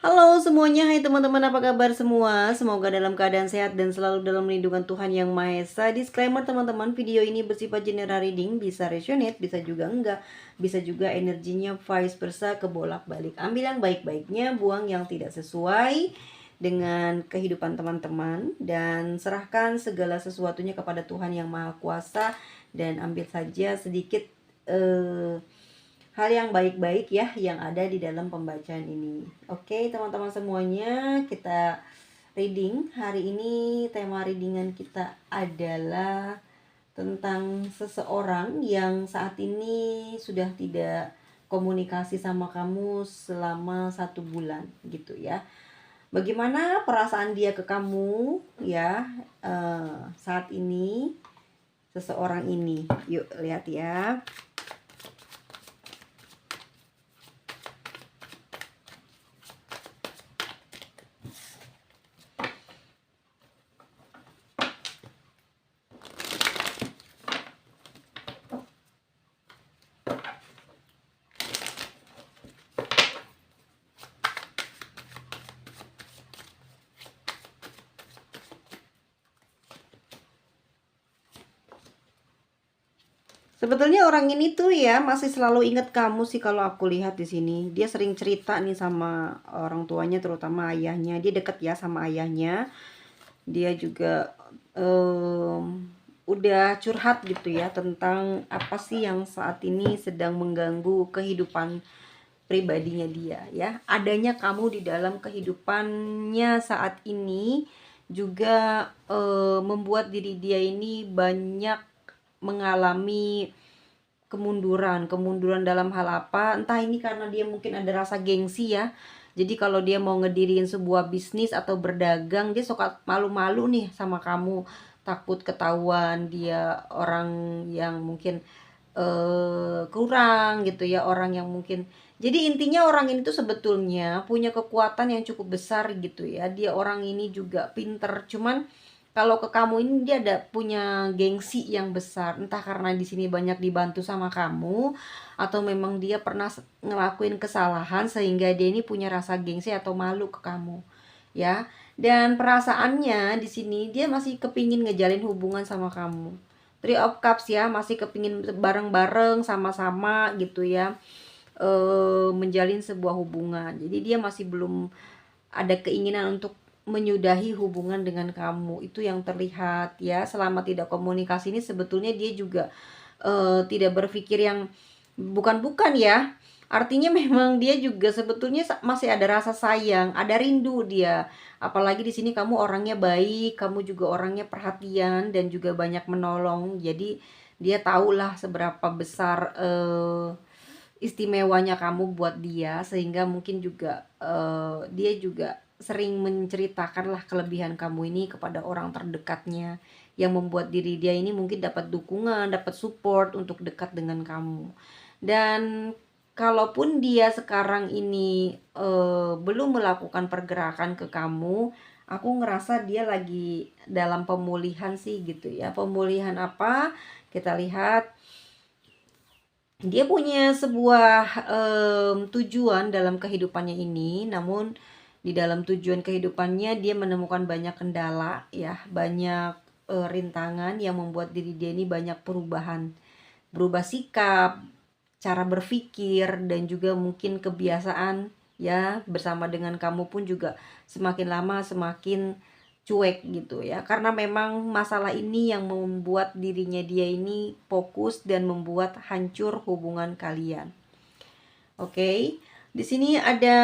Halo semuanya, hai teman-teman, apa kabar semua? Semoga dalam keadaan sehat dan selalu dalam lindungan Tuhan Yang Maha Esa. Disclaimer teman-teman, video ini bersifat general reading, bisa resonate, bisa juga enggak, bisa juga energinya vice versa, kebolak-balik. Ambil yang baik-baiknya, buang yang tidak sesuai dengan kehidupan teman-teman, dan serahkan segala sesuatunya kepada Tuhan Yang Maha Kuasa, dan ambil saja sedikit hal yang baik-baik ya yang ada di dalam pembacaan ini. Oke, teman-teman semuanya, kita reading. Hari ini tema readingan kita adalah tentang seseorang yang saat ini sudah tidak komunikasi sama kamu selama 1 bulan gitu ya. Bagaimana perasaan dia ke kamu ya saat ini, seseorang ini? Yuk lihat ya. Sebetulnya orang ini tuh ya masih selalu ingat kamu sih kalau aku lihat di sini. Dia sering cerita nih sama orang tuanya, terutama ayahnya. Dia deket ya sama ayahnya. Dia juga udah curhat gitu ya tentang apa sih yang saat ini sedang mengganggu kehidupan pribadinya dia ya. Adanya kamu di dalam kehidupannya saat ini juga membuat diri dia ini banyak mengalami kemunduran dalam hal apa, entah ini karena dia mungkin ada rasa gengsi ya. Jadi kalau dia mau ngediriin sebuah bisnis atau berdagang, dia suka malu-malu nih sama kamu, takut ketahuan dia orang yang mungkin kurang gitu ya, orang yang mungkin, jadi intinya orang ini tuh sebetulnya punya kekuatan yang cukup besar gitu ya. Dia orang ini juga pinter, cuman kalau ke kamu ini dia ada punya gengsi yang besar, entah karena di sini banyak dibantu sama kamu atau memang dia pernah ngelakuin kesalahan sehingga dia ini punya rasa gengsi atau malu ke kamu ya. Dan perasaannya di sini dia masih kepingin ngejalin hubungan sama kamu. Three of Cups ya, masih kepingin bareng-bareng sama-sama gitu ya, menjalin sebuah hubungan. Jadi dia masih belum ada keinginan untuk menyudahi hubungan dengan kamu. Itu yang terlihat ya. Selama tidak komunikasi ini sebetulnya dia juga tidak berpikir yang bukan-bukan ya. Artinya memang dia juga sebetulnya masih ada rasa sayang, ada rindu dia. Apalagi di sini kamu orangnya baik, kamu juga orangnya perhatian dan juga banyak menolong. Jadi dia tahulah seberapa besar istimewanya kamu buat dia, sehingga mungkin juga dia juga sering menceritakanlah kelebihan kamu ini kepada orang terdekatnya, yang membuat diri dia ini mungkin dapat dukungan, dapat support untuk dekat dengan kamu. Dan kalaupun dia sekarang ini belum melakukan pergerakan ke kamu, aku ngerasa dia lagi dalam pemulihan sih gitu ya. Pemulihan apa? Kita lihat dia punya sebuah tujuan dalam kehidupannya ini, namun di dalam tujuan kehidupannya dia menemukan banyak kendala ya, banyak rintangan yang membuat diri dia ini banyak perubahan, berubah sikap, cara berpikir, dan juga mungkin kebiasaan ya. Bersama dengan kamu pun juga semakin lama semakin cuek gitu ya, karena memang masalah ini yang membuat dirinya dia ini fokus dan membuat hancur hubungan kalian. Oke, di sini ada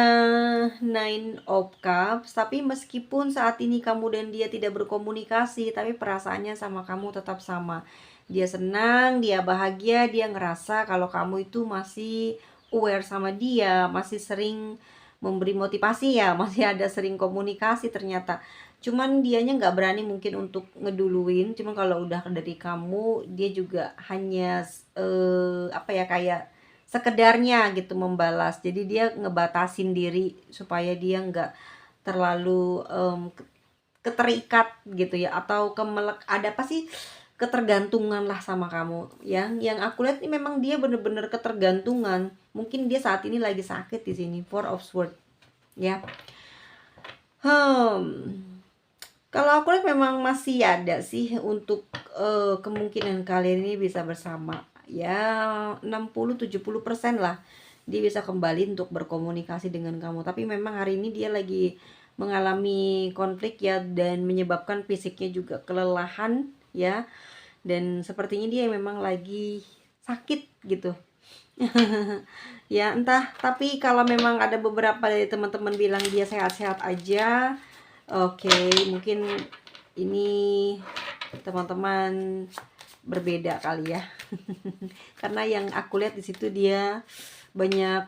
Nine of Cups, tapi meskipun saat ini kamu dan dia tidak berkomunikasi, tapi perasaannya sama kamu tetap sama. Dia senang, dia bahagia, dia ngerasa kalau kamu itu masih aware sama dia, masih sering memberi motivasi ya, masih ada sering komunikasi ternyata. Cuman dianya nggak berani mungkin untuk ngeduluin, cuman kalau udah dari kamu, dia juga hanya apa ya, kayak sekedarnya gitu membalas. Jadi dia ngebatasin diri supaya dia nggak terlalu keterikat gitu ya, atau ada apa sih, ketergantungan lah sama kamu. Yang aku lihat ini memang dia bener-bener ketergantungan. Mungkin dia saat ini lagi sakit di sini, Four of Swords ya. Kalau aku lihat memang masih ada sih untuk kemungkinan kalian ini bisa bersama. Ya 60-70% lah dia bisa kembali untuk berkomunikasi dengan kamu. Tapi memang hari ini dia lagi mengalami konflik ya, dan menyebabkan fisiknya juga kelelahan ya. Dan sepertinya dia memang lagi sakit gitu. Ya entah, tapi kalau memang ada beberapa dari teman-teman bilang dia sehat-sehat aja, oke, mungkin ini teman-teman berbeda kali ya. Karena yang aku lihat di situ dia banyak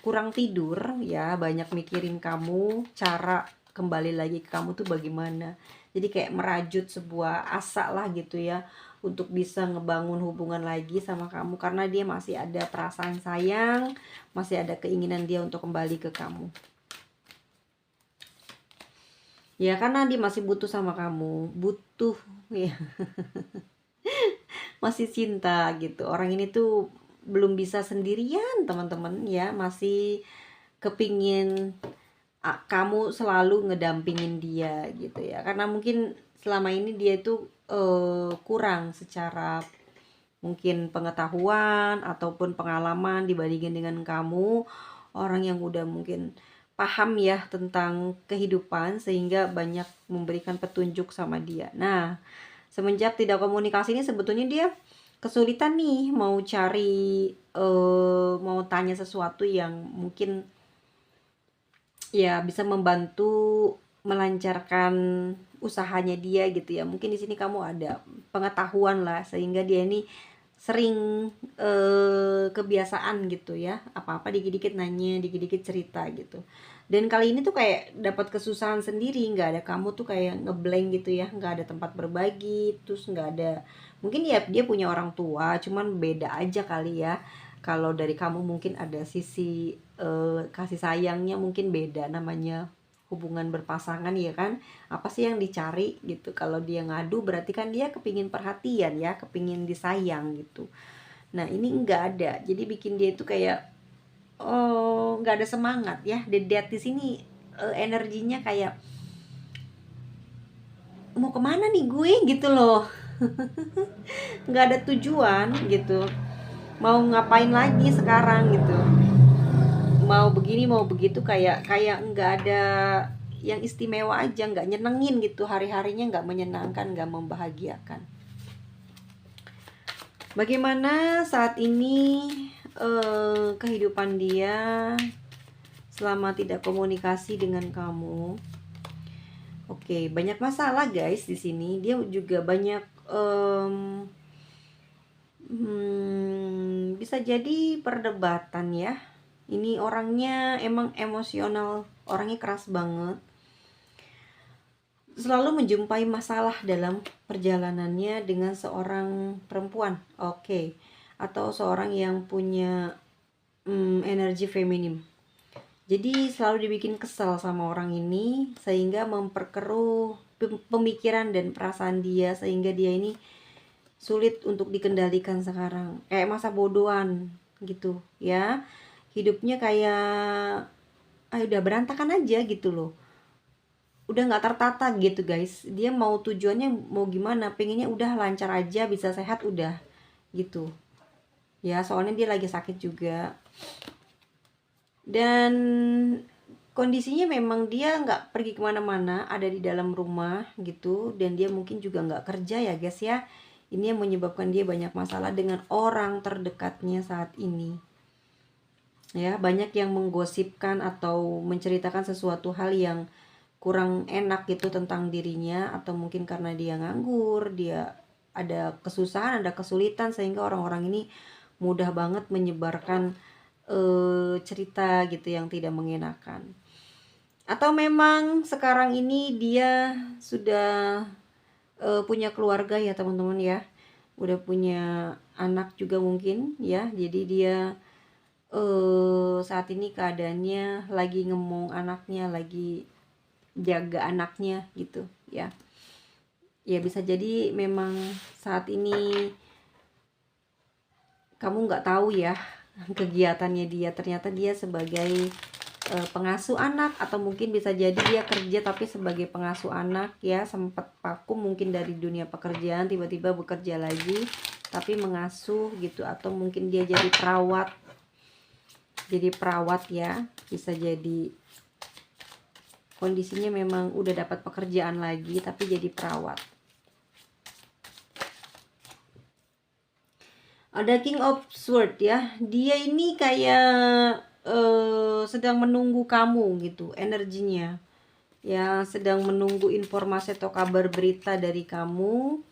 kurang tidur ya, banyak mikirin kamu, cara kembali lagi ke kamu tuh bagaimana. Jadi kayak merajut sebuah asa lah gitu ya, untuk bisa ngebangun hubungan lagi sama kamu, karena dia masih ada perasaan sayang, masih ada keinginan dia untuk kembali ke kamu. Ya karena dia masih butuh sama kamu, butuh ya, masih cinta gitu. Orang ini tuh belum bisa sendirian teman-teman ya, masih kepingin kamu selalu ngedampingin dia gitu ya. Karena mungkin selama ini dia itu kurang secara mungkin pengetahuan ataupun pengalaman dibandingin dengan kamu, orang yang udah mungkin paham ya tentang kehidupan, sehingga banyak memberikan petunjuk sama dia. Nah, semenjak tidak komunikasi ini sebetulnya dia kesulitan nih mau cari mau tanya sesuatu yang mungkin ya bisa membantu melancarkan usahanya dia gitu ya. Mungkin di sini kamu ada pengetahuan lah, sehingga dia ini sering kebiasaan gitu ya, apa-apa dikit-dikit nanya, dikit-dikit cerita gitu. Dan kali ini tuh kayak dapat kesusahan sendiri, nggak ada kamu tuh kayak ngeblank gitu ya, nggak ada tempat berbagi, terus nggak ada, mungkin ya dia punya orang tua, cuman beda aja kali ya. Kalau dari kamu mungkin ada sisi kasih sayangnya mungkin beda, namanya hubungan berpasangan ya kan, apa sih yang dicari gitu. Kalau dia ngadu berarti kan dia kepingin perhatian ya, kepingin disayang gitu. Nah ini nggak ada, jadi bikin dia itu kayak oh nggak ada semangat ya. Dedet di sini energinya kayak mau kemana nih gue gitu loh. Nggak ada tujuan gitu, mau ngapain lagi sekarang gitu, mau begini mau begitu, kayak kayak nggak ada yang istimewa aja, nggak nyenengin gitu, hari-harinya nggak menyenangkan, nggak membahagiakan. Bagaimana saat ini kehidupan dia selama tidak komunikasi dengan kamu? Oke, banyak masalah guys di sini. Dia juga banyak bisa jadi perdebatan ya. Ini orangnya emang emosional, orangnya keras banget. Selalu menjumpai masalah dalam perjalanannya dengan seorang perempuan, oke, atau seorang yang punya energi feminim. Jadi selalu dibikin kesal sama orang ini, sehingga memperkeruh pemikiran dan perasaan dia, sehingga dia ini sulit untuk dikendalikan sekarang. Kayak masa bodohan gitu ya. Hidupnya kayak udah berantakan aja gitu loh. Udah nggak tertata gitu guys. Dia mau tujuannya mau gimana, pengennya udah lancar aja, bisa sehat udah gitu ya. Soalnya dia lagi sakit juga, dan kondisinya memang dia nggak pergi kemana-mana, ada di dalam rumah gitu. Dan dia mungkin juga nggak kerja ya guys ya. Ini yang menyebabkan dia banyak masalah dengan orang terdekatnya saat ini ya. Banyak yang menggosipkan atau menceritakan sesuatu hal yang kurang enak gitu tentang dirinya, atau mungkin karena dia nganggur, dia ada kesusahan, ada kesulitan, sehingga orang-orang ini mudah banget menyebarkan cerita gitu yang tidak mengenakan. Atau memang sekarang ini dia sudah punya keluarga ya teman-teman ya, udah punya anak juga mungkin ya. Jadi dia saat ini keadaannya lagi ngemong anaknya, lagi jaga anaknya gitu ya. Ya bisa jadi memang saat ini kamu nggak tahu ya kegiatannya dia. Ternyata dia sebagai pengasuh anak, atau mungkin bisa jadi dia kerja tapi sebagai pengasuh anak ya, sempat vakum mungkin dari dunia pekerjaan, tiba-tiba bekerja lagi tapi mengasuh gitu, atau mungkin dia jadi perawat ya, bisa jadi kondisinya memang udah dapat pekerjaan lagi tapi jadi perawat. Ada King of Sword ya, dia ini kayak sedang menunggu kamu gitu energinya ya, sedang menunggu informasi atau kabar berita dari kamu.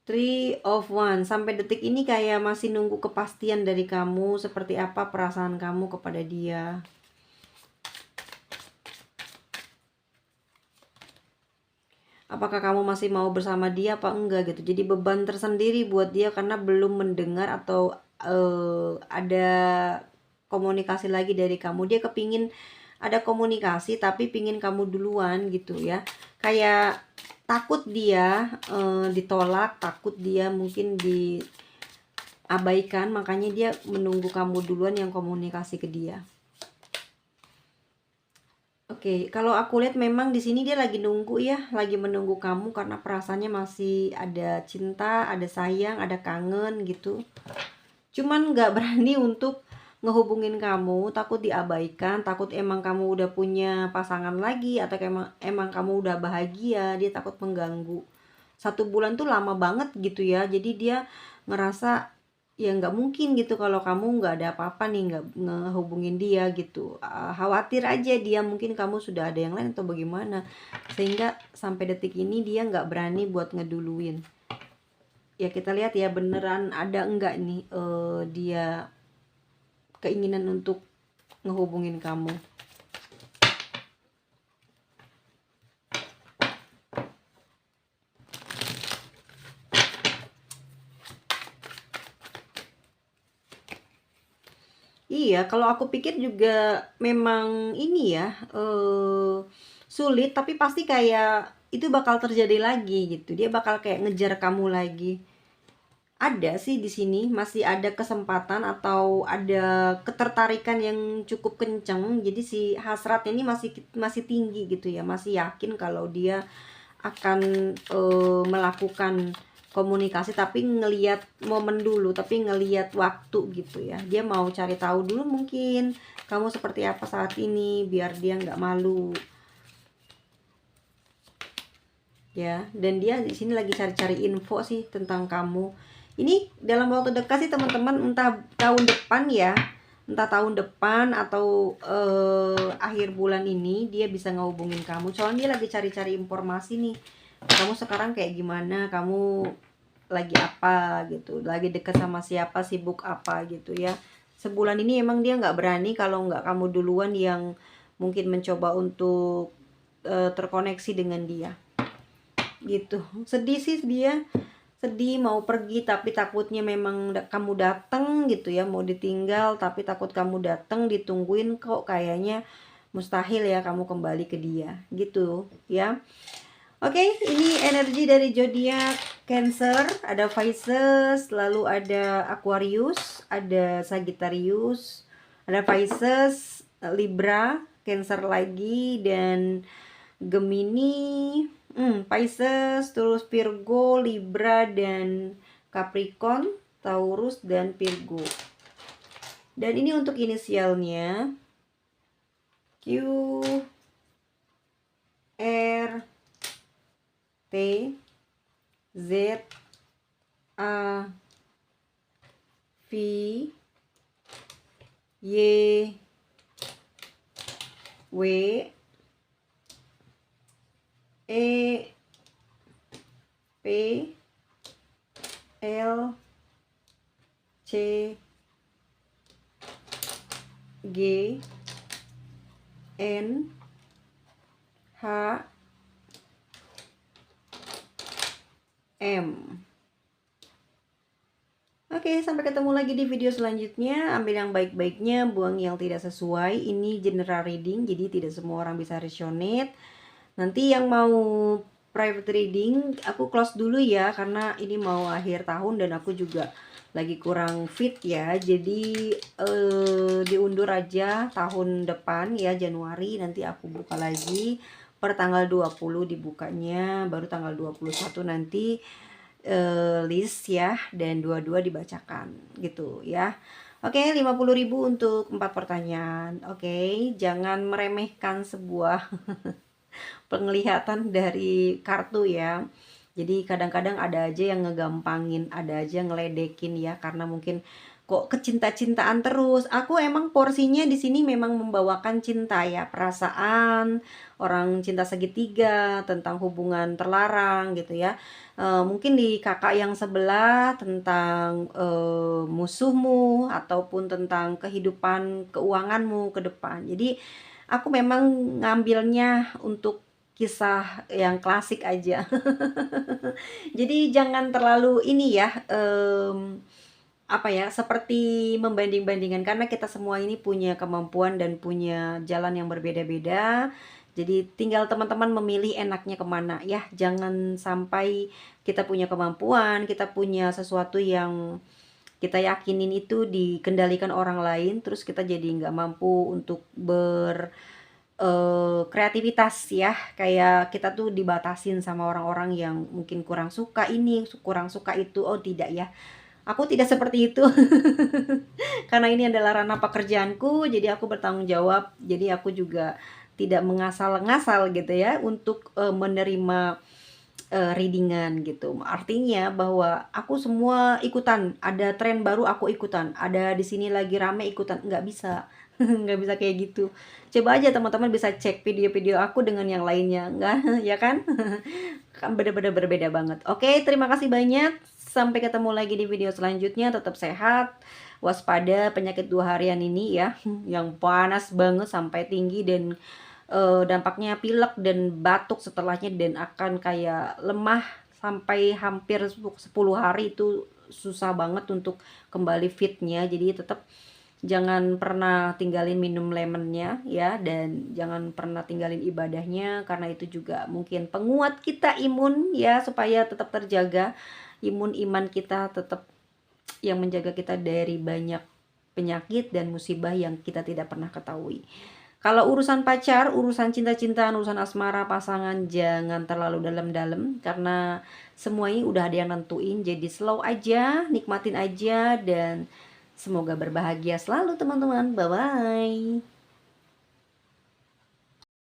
Three of Wands sampai detik ini kayak masih nunggu kepastian dari kamu, seperti apa perasaan kamu kepada dia. Apakah kamu masih mau bersama dia apa enggak gitu. Jadi beban tersendiri buat dia karena belum mendengar atau ada komunikasi lagi dari kamu. Dia kepingin ada komunikasi tapi pingin kamu duluan gitu ya. Kayak takut dia ditolak, takut dia mungkin diabaikan, makanya dia menunggu kamu duluan yang komunikasi ke dia. Oke, kalau aku lihat memang di sini dia lagi nunggu ya, lagi menunggu kamu karena perasaannya masih ada cinta, ada sayang, ada kangen gitu. Cuman nggak berani untuk ngehubungin kamu, takut diabaikan, takut emang kamu udah punya pasangan lagi, atau emang kamu udah bahagia, dia takut mengganggu. 1 bulan tuh lama banget gitu ya, jadi dia ngerasa ya nggak mungkin gitu kalau kamu nggak ada apa-apa nih, nggak ngehubungin dia gitu. Khawatir aja dia mungkin kamu sudah ada yang lain atau bagaimana, sehingga sampai detik ini dia nggak berani buat ngeduluin. Ya kita lihat ya beneran ada enggak nih dia keinginan untuk ngehubungin kamu. Iya, kalau aku pikir juga memang ini ya, sulit, tapi pasti kayak itu bakal terjadi lagi gitu. Dia bakal kayak ngejar kamu lagi. Ada sih di sini, masih ada kesempatan atau ada ketertarikan yang cukup kenceng. Jadi si hasrat ini masih masih tinggi gitu ya, masih yakin kalau dia akan melakukan komunikasi, tapi ngelihat momen dulu, tapi ngelihat waktu gitu ya. Dia mau cari tahu dulu mungkin kamu seperti apa saat ini biar dia nggak malu ya. Dan dia di sini lagi cari-cari info sih tentang kamu. Ini dalam waktu dekat sih teman-teman, entah tahun depan ya, entah tahun depan atau akhir bulan ini dia bisa ngehubungin kamu. Soalnya dia lagi cari-cari informasi nih, kamu sekarang kayak gimana, kamu lagi apa gitu, lagi deket sama siapa, sibuk apa gitu ya. Sebulan ini emang dia nggak berani kalau nggak kamu duluan yang mungkin mencoba untuk terkoneksi dengan dia gitu. Sedih sih dia, sedih mau pergi tapi takutnya memang kamu dateng gitu ya, mau ditinggal tapi takut kamu dateng, ditungguin kok kayaknya mustahil ya kamu kembali ke dia gitu ya. Oke, ini energi dari zodiak Cancer, ada Pisces, lalu ada Aquarius, ada Sagittarius, ada Pisces, Libra, Cancer lagi, dan Gemini, Pisces, terus Virgo, Libra, dan Capricorn, Taurus, dan Virgo. Dan ini untuk inisialnya Q, R, T, Z, A, V, Y, W, E, P, L, C, G, N, H, M. Oke, sampai ketemu lagi di video selanjutnya. Ambil yang baik-baiknya, buang yang tidak sesuai. Ini general reading, jadi tidak semua orang bisa resonate. Nanti yang mau private reading, aku close dulu ya, karena ini mau akhir tahun dan aku juga lagi kurang fit ya. Jadi diundur aja tahun depan ya, Januari nanti aku buka lagi. Per tanggal 20 dibukanya, baru tanggal 21 nanti list ya, dan dua-dua dibacakan gitu ya. Oke, 50.000 untuk 4 pertanyaan. Oke, jangan meremehkan sebuah penglihatan dari kartu ya. Jadi kadang-kadang ada aja yang ngegampangin, ada aja yang ngeledekin ya, karena mungkin kok kecinta-cintaan terus. Aku emang porsinya di sini memang membawakan cinta ya, perasaan, orang cinta segitiga, tentang hubungan terlarang gitu ya. Mungkin di kakak yang sebelah tentang musuhmu, ataupun tentang kehidupan keuanganmu ke depan. Jadi aku memang ngambilnya untuk kisah yang klasik aja. Jadi jangan terlalu ini ya, apa ya, seperti membanding-bandingkan, karena kita semua ini punya kemampuan dan punya jalan yang berbeda-beda. Jadi tinggal teman-teman memilih enaknya kemana ya. Jangan sampai kita punya kemampuan, kita punya sesuatu yang kita yakinin itu dikendalikan orang lain, terus kita jadi nggak mampu untuk kreativitas ya, kayak kita tuh dibatasin sama orang-orang yang mungkin kurang suka ini, kurang suka itu. Oh tidak ya, aku tidak seperti itu. Karena ini adalah ranah pekerjaanku, jadi aku bertanggung jawab. Jadi aku juga tidak mengasal-ngasal gitu ya untuk menerima readingan gitu. Artinya bahwa aku semua ikutan, ada tren baru aku ikutan, ada di sini lagi rame ikutan, nggak bisa. Nggak bisa kayak gitu. Coba aja teman-teman bisa cek video-video aku dengan yang lainnya, nggak ya kan? Kan bener-bener berbeda banget. Oke, terima kasih banyak. Sampai ketemu lagi di video selanjutnya. Tetap sehat, waspada penyakit 2 harian ini ya, yang panas banget sampai tinggi, dan dampaknya pilek dan batuk setelahnya, dan akan kayak lemah sampai hampir 10 hari. Itu susah banget untuk kembali fitnya. Jadi tetap jangan pernah tinggalin minum lemonnya ya, dan jangan pernah tinggalin ibadahnya, karena itu juga mungkin penguat kita imun ya, supaya tetap terjaga imun iman kita, tetap yang menjaga kita dari banyak penyakit dan musibah yang kita tidak pernah ketahui. Kalau urusan pacar, urusan cinta-cintaan, urusan asmara, pasangan, jangan terlalu dalam-dalam, karena semua ini udah ada yang nentuin. Jadi slow aja, nikmatin aja, dan semoga berbahagia selalu teman-teman. Bye-bye.